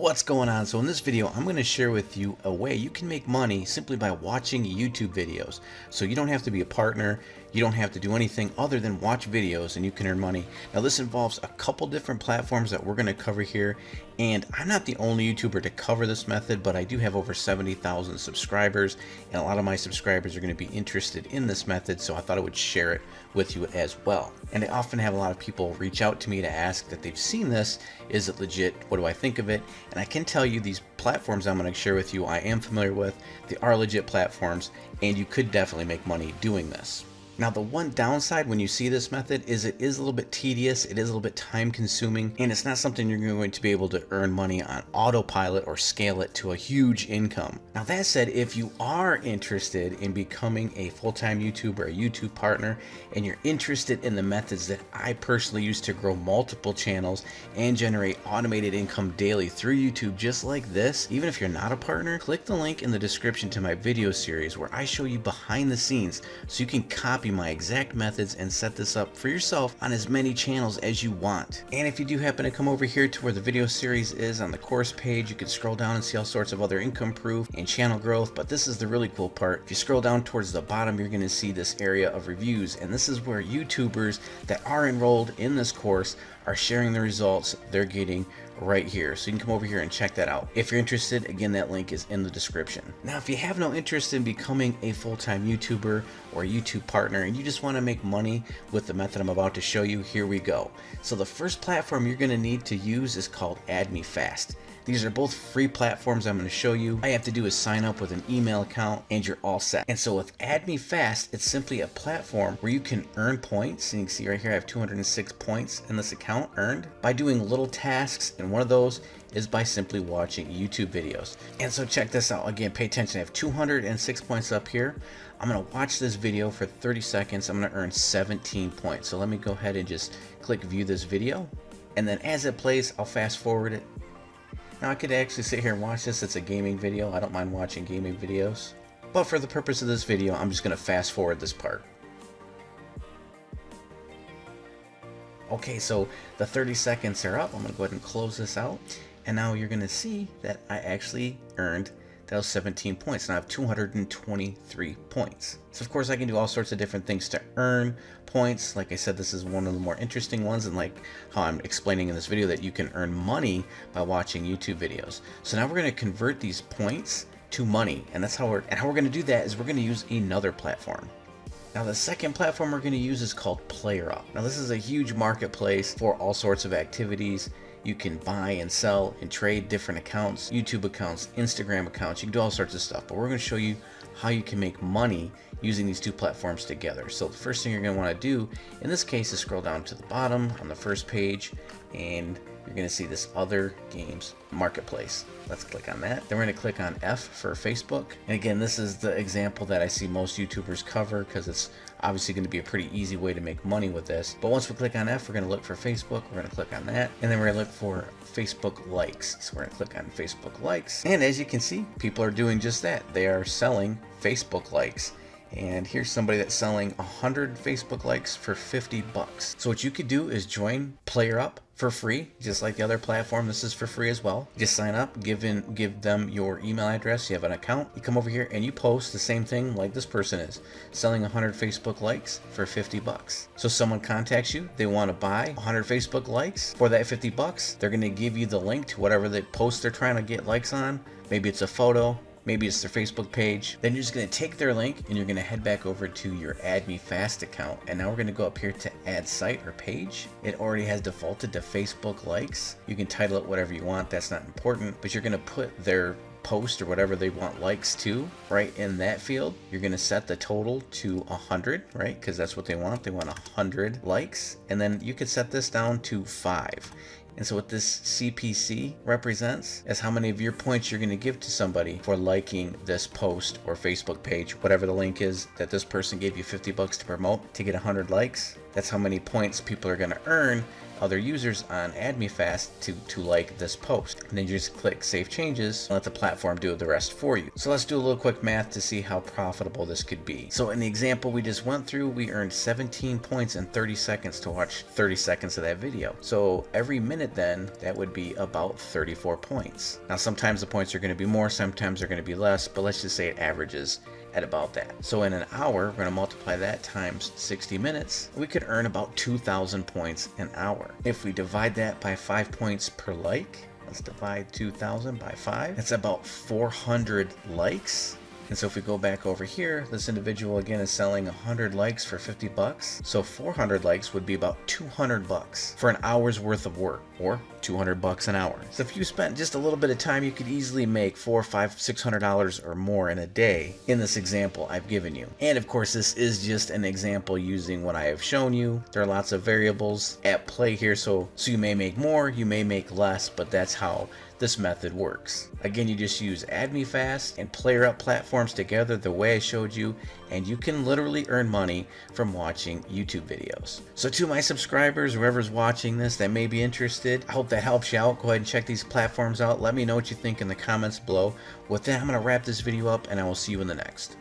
What's going on? So in this video, I'm going to share with you a way you can make money simply by watching YouTube videos. So you don't have to be a partner. You don't have to do anything other than watch videos and you can earn money. Now this involves a couple different platforms that we're going to cover here. And I'm not the only YouTuber to cover this method, but I do have over 70,000 subscribers. And a lot of my subscribers are going to be interested in this method. So I thought I would share it with you as well. And I often have a lot of people reach out to me to ask that they've seen this. Is it legit? What do I think of it? And I can tell you these platforms I'm going to share with you I am familiar with. They are legit platforms and you could definitely make money doing this. Now the one downside when you see this method is it is a little bit tedious, it is a little bit time consuming, and it's not something you're going to be able to earn money on autopilot or scale it to a huge income. Now that said, if you are interested in becoming a full-time YouTuber, a YouTube partner, and you're interested in the methods that I personally use to grow multiple channels and generate automated income daily through YouTube just like this, even if you're not a partner, click the link in the description to my video series where I show you behind the scenes so you can copy my exact methods and set this up for yourself on as many channels as you want. And if you do happen to come over here to where the video series is on the course page, you can scroll down and see all sorts of other income proof and channel growth. But this is the really cool part. If you scroll down towards the bottom, you're going to see this area of reviews, and this is where YouTubers that are enrolled in this course are sharing the results they're getting right here. So you can come over here and check that out. If you're interested, again, that link is in the description. Now, if you have no interest in becoming a full-time YouTuber or a YouTube partner and you just want to make money with the method I'm about to show you, here we go. So the first platform you're going to need to use is called AdMeFast. These are both free platforms I'm going to show you. All you have to do is sign up with an email account and you're all set. And so with AdMeFast, it's simply a platform where you can earn points. And you can see right here, I have 206 points in this account earned by doing little tasks. And one of those is by simply watching YouTube videos. And so check this out. Again, pay attention. I have 206 points up here. I'm going to watch this video for 30 seconds. I'm going to earn 17 points. So let me go ahead and just click view this video. And then as it plays, I'll fast forward it. Now I could actually sit here and watch this. It's a gaming video. I don't mind watching gaming videos. But for the purpose of this video, I'm just going to fast forward this part. Okay, so the 30 seconds are up. I'm going to go ahead and close this out. And now you're going to see that I actually earned those 17 points. And I have 223 points. So of course I can do all sorts of different things to earn points. Like I said, this is one of the more interesting ones, and like how I'm explaining in this video that you can earn money by watching YouTube videos. So now we're going to convert these points to money, and that's how we're going to do that is we're going to use another platform. Now the second platform we're going to use is called PlayerUp. Now this is a huge marketplace for all sorts of activities. You can buy and sell and trade different accounts, YouTube accounts, Instagram accounts. You can do all sorts of stuff, but we're going to show you how you can make money using these two platforms together. So the first thing you're going to want to do in this case is scroll down to the bottom on the first page, and you're going to see this other games marketplace. Let's click on that. Then we're going to click on F for Facebook. And again, this is the example that I see most YouTubers cover because it's obviously going to be a pretty easy way to make money with this. But once we click on F, we're going to look for Facebook. We're going to click on that. And then we're going to look for Facebook likes. So we're going to click on Facebook likes. And as you can see, people are doing just that. They are selling Facebook likes. And here's somebody that's selling 100 Facebook likes for 50 bucks. So what you could do is join PlayerUp for free, just like the other platform. This is for free as well. Just sign up, give them your email address. You have an account. You come over here and you post the same thing like this person is, selling 100 Facebook likes for 50 bucks. So someone contacts you, they want to buy 100 Facebook likes for that 50 bucks. They're going to give you the link to whatever the post they're trying to get likes on. Maybe it's a photo. Maybe it's their Facebook page. Then you're just going to take their link and you're going to head back over to your AdMeFast account. And now we're going to go up here to add site or page. It already has defaulted to Facebook likes. You can title it whatever you want. That's not important, but you're going to put their post or whatever they want likes to right in that field. You're going to set the total to 100, right? Because that's what they want. They want 100 likes. And then you could set this down to 5. And so what this CPC represents is how many of your points you're going to give to somebody for liking this post or Facebook page, whatever the link is that this person gave you 50 bucks to promote to get 100 likes. That's how many points people are going to earn, other users on AdMeFast to like this post. And then you just click Save Changes and let the platform do the rest for you. So let's do a little quick math to see how profitable this could be. So in the example we just went through, we earned 17 points in 30 seconds to watch 30 seconds of that video. So every minute then, that would be about 34 points. Now sometimes the points are going to be more, sometimes they're going to be less, but let's just say it averages at about that. So in an hour, we're going to multiply that times 60 minutes. We could earn about 2,000 points an hour. If we divide that by 5 points per like, let's divide 2,000 by 5. That's about 400 likes. And so if we go back over here, this individual again is selling 100 likes for 50 bucks. So 400 likes would be about 200 bucks for an hour's worth of work, or 200 bucks an hour. So if you spent just a little bit of time, you could easily make $400, $500, $600 or more in a day in this example I've given you. And of course, this is just an example using what I have shown you. There are lots of variables at play here, so you may make more, you may make less, but that's how this method works. Again, you just use AdMeFast and PlayerUp platforms together the way I showed you, and you can literally earn money from watching YouTube videos. So to my subscribers, whoever's watching this that may be interested, I hope that helps you out. Go ahead and check these platforms out. Let me know what you think in the comments below. With that, I'm going to wrap this video up, and I will see you in the next.